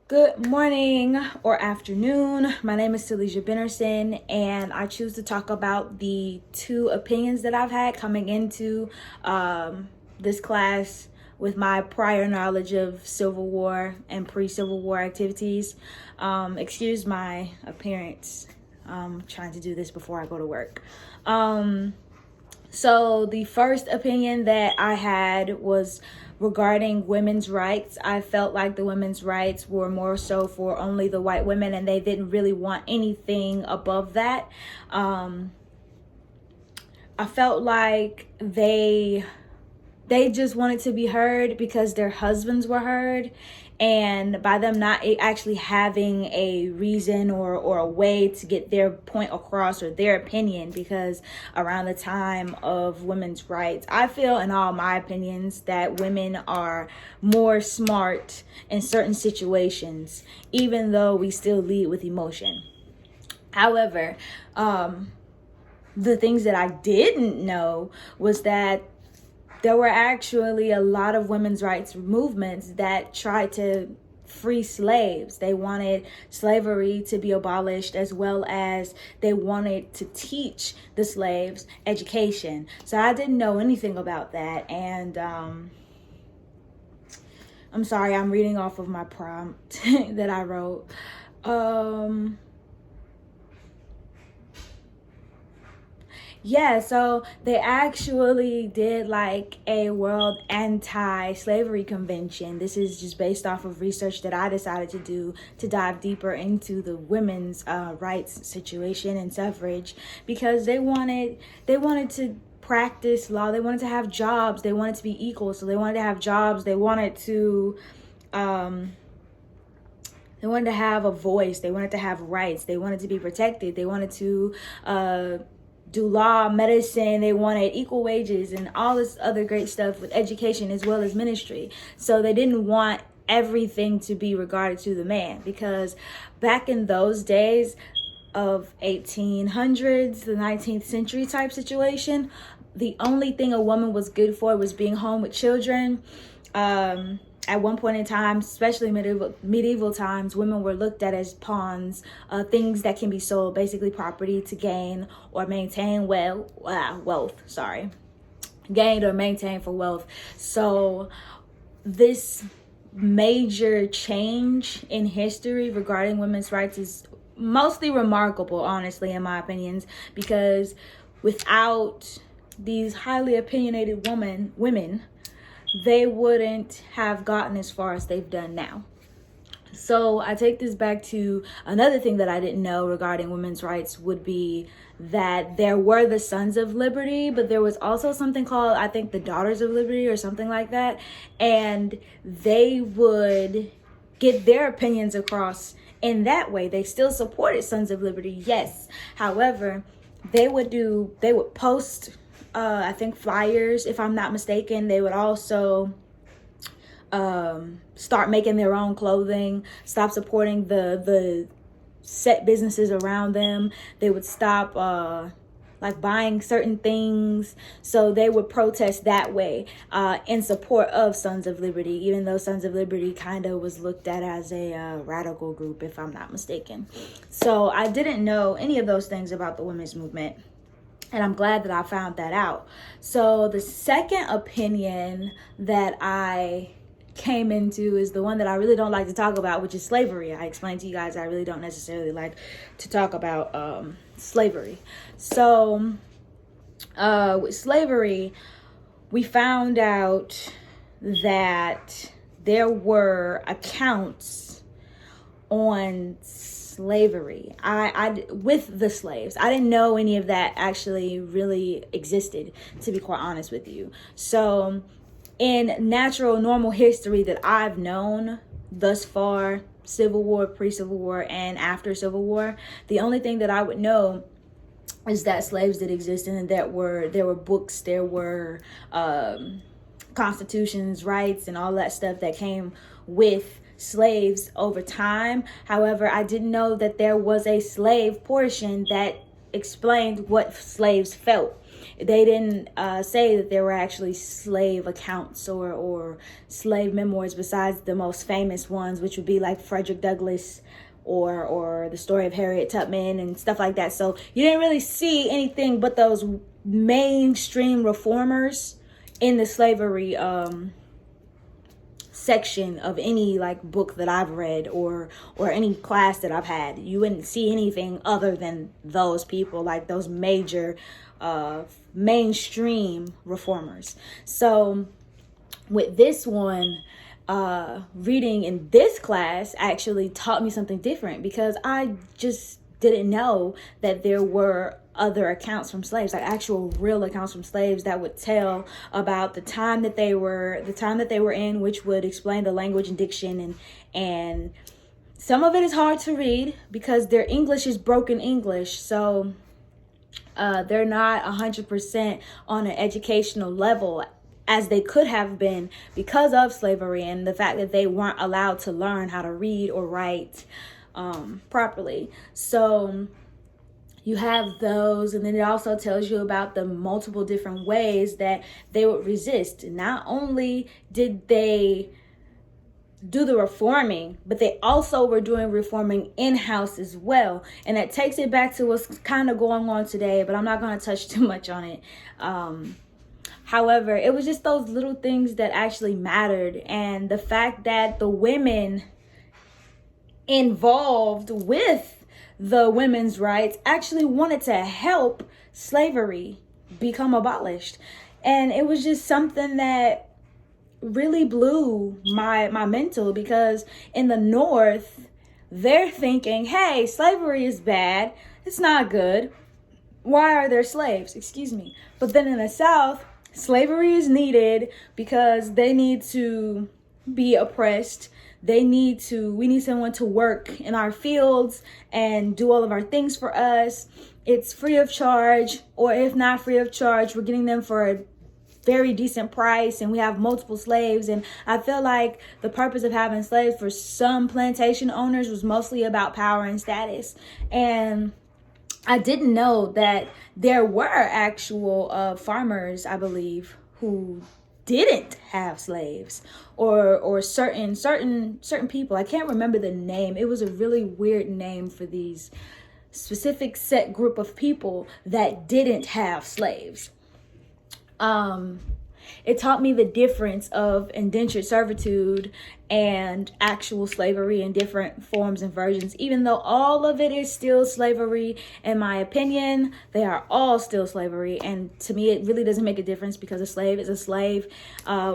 Good morning or afternoon. My name is Salesia Bennerson, and I choose to talk about the two opinions that I've had coming into this class with my prior knowledge of Civil War and pre-Civil War activities. Excuse my appearance. I'm trying to do this before I go to work. So the first opinion that I had was regarding women's rights. I felt like the women's rights were more so for only the white women, and they didn't really want anything above that. I felt like they just wanted to be heard because their husbands were heard, and by them not actually having a reason or a way to get their point across or their opinion, because around the time of women's rights, I feel in all my opinions that women are more smart in certain situations, even though we still lead with emotion. However, the things that I didn't know was that there were actually a lot of women's rights movements that tried to free slaves. They wanted slavery to be abolished, as well as they wanted to teach the slaves education. So I didn't know anything about that. And I'm sorry, I'm reading off of my prompt that I wrote. Yeah, so they actually did like a World Anti-Slavery Convention. This is just based off of research that I decided to do to dive deeper into the women's rights situation and suffrage, because they wanted to practice law. They wanted to have jobs. They wanted to be equal. So they wanted to have jobs. They wanted to have a voice. They wanted to have rights. They wanted to be protected. They wanted to do law, medicine. They wanted equal wages and all this other great stuff with education as well as ministry. So they didn't want everything to be regarded to the man, because back in those days of 1800s, the 19th century type situation, the only thing a woman was good for was being home with children. At one point in time, especially medieval times, women were looked at as pawns, things that can be sold, basically property to gain or maintain wealth. Gained or maintained for wealth. So this major change in history regarding women's rights is mostly remarkable, honestly, in my opinions, because without these highly opinionated women, they wouldn't have gotten as far as they've done now. So I take this back to another thing that I didn't know regarding women's rights would be that there were the Sons of Liberty, but there was also something called, I think, the Daughters of Liberty or something like that. And they would get their opinions across in that way. They still supported Sons of Liberty, yes. However, they would post I think flyers, if I'm not mistaken. They would also start making their own clothing, stop supporting the set businesses around them. They would stop like buying certain things. So they would protest that way in support of Sons of Liberty, even though Sons of Liberty kind of was looked at as a radical group, if I'm not mistaken. So I didn't know any of those things about the women's movement, and I'm glad that I found that out. So the second opinion that I came into is the one that I really don't like to talk about, which is slavery. I explained to you guys I really don't necessarily like to talk about slavery. So with slavery, we found out that there were accounts on slavery. I with the slaves. I didn't know any of that actually really existed, to be quite honest with you. So in natural normal history that I've known thus far, Civil War, pre-Civil War, and after Civil War, the only thing that I would know is that slaves did exist, and that there were books, there were constitutions, rights, and all that stuff that came with slaves over time. However, I didn't know that there was a slave portion that explained what slaves felt. They didn't say that there were actually slave accounts or slave memoirs besides the most famous ones, which would be like Frederick Douglass or the story of Harriet Tubman and stuff like that. So you didn't really see anything but those mainstream reformers in the slavery section of any like book that I've read or any class that I've had. You wouldn't see anything other than those people, like those major mainstream reformers. So with this one, reading in this class actually taught me something different, because I just didn't know that there were other accounts from slaves, like actual real accounts from slaves that would tell about the time that they were in, which would explain the language and diction, and some of it is hard to read because their English is broken English. So they're not 100% on an educational level as they could have been because of slavery and the fact that they weren't allowed to learn how to read or write properly. So you have those, and then it also tells you about the multiple different ways that they would resist. Not only did they do the reforming, but they also were doing reforming in-house as well. And that takes it back to what's kind of going on today, but I'm not going to touch too much on it. However, it was just those little things that actually mattered, and the fact that the women involved with the women's rights actually wanted to help slavery become abolished. And it was just something that really blew my mental, because in the North, they're thinking, hey, slavery is bad. It's not good. Why are there slaves? Excuse me. But then in the South, slavery is needed because they need to be oppressed. We need someone to work in our fields and do all of our things for us. It's free of charge, or if not free of charge, we're getting them for a very decent price, and we have multiple slaves. And I feel like the purpose of having slaves for some plantation owners was mostly about power and status. And I didn't know that there were actual farmers, I believe, who didn't have slaves, or certain people. I can't remember the name. It was a really weird name for these specific set group of people that didn't have slaves. It taught me the difference of indentured servitude and actual slavery in different forms and versions. Even though all of it is still slavery, in my opinion, they are all still slavery. And to me, it really doesn't make a difference, because a slave is a slave,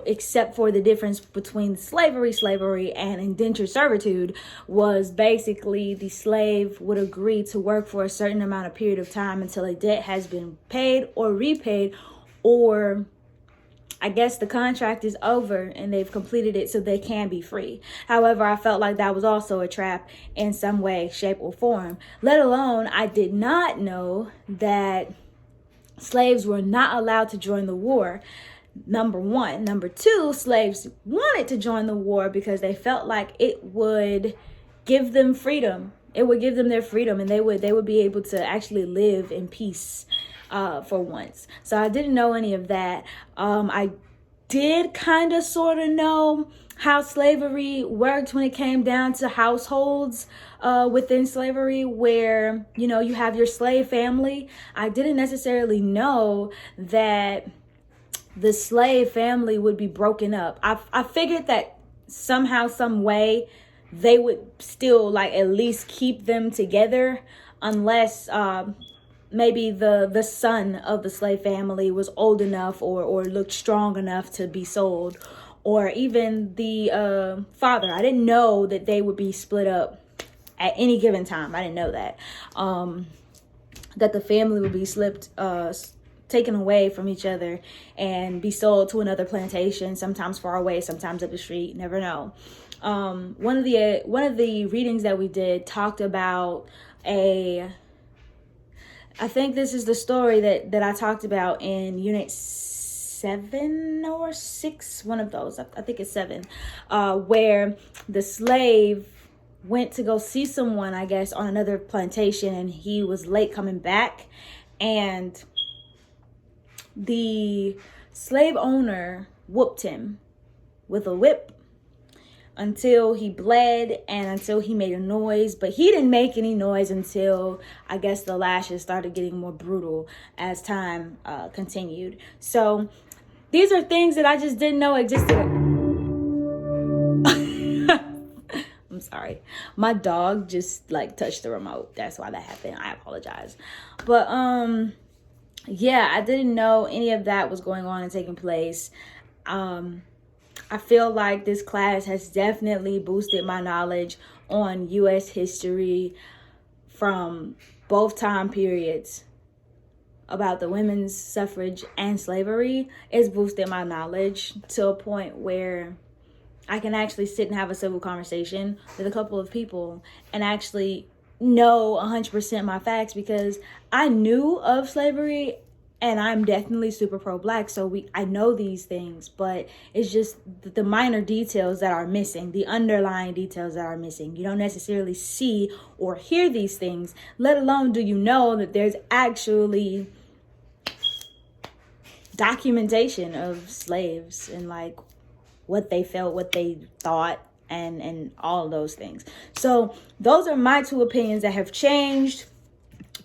except for the difference between slavery, and indentured servitude was basically the slave would agree to work for a certain amount of period of time until a debt has been paid or repaid, or I guess the contract is over and they've completed it so they can be free. However, I felt like that was also a trap in some way, shape, or form. Let alone, I did not know that slaves were not allowed to join the war. Number one. Number two, slaves wanted to join the war because they felt like it would give them freedom. It would give them their freedom, and they would be able to actually live in peace for once. So I didn't know any of that. I did kind of sort of know how slavery worked when it came down to households within slavery, where, you have your slave family. I didn't necessarily know that the slave family would be broken up. I figured that somehow, some way, they would still at least keep them together, unless maybe the son of the slave family was old enough or looked strong enough to be sold, or even the father. I didn't know that they would be split up at any given time. I didn't know that. That the family would be taken away from each other and be sold to another plantation, sometimes far away, sometimes up the street, never know. One of the readings that we did talked about I think this is the story that I talked about in unit 7 or 6, one of those. I think it's 7, where the slave went to go see someone, I guess, on another plantation, and he was late coming back, and the slave owner whooped him with a whip until he bled and until he made a noise. But he didn't make any noise until, I guess, the lashes started getting more brutal as time continued. So these are things that I just didn't know existed. I'm sorry. My dog just like touched the remote. That's why that happened. I apologize. But yeah, I didn't know any of that was going on and taking place. I feel like this class has definitely boosted my knowledge on U.S. history from both time periods about the women's suffrage and slavery. It's boosted my knowledge to a point where I can actually sit and have a civil conversation with a couple of people and actually know 100% my facts, because I knew of slavery and I'm definitely super pro-black, so I know these things, but it's just the minor details that are missing, the underlying details that are missing. You don't necessarily see or hear these things, let alone do you know that there's actually documentation of slaves and like what they felt, what they thought, and all of those things. So those are my two opinions that have changed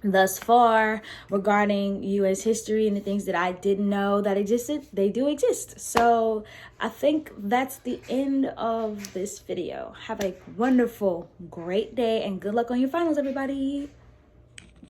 thus far regarding U.S. history and the things that I didn't know that existed. They do exist. So I think that's the end of this video. Have a wonderful, great day, and good luck on your finals, everybody.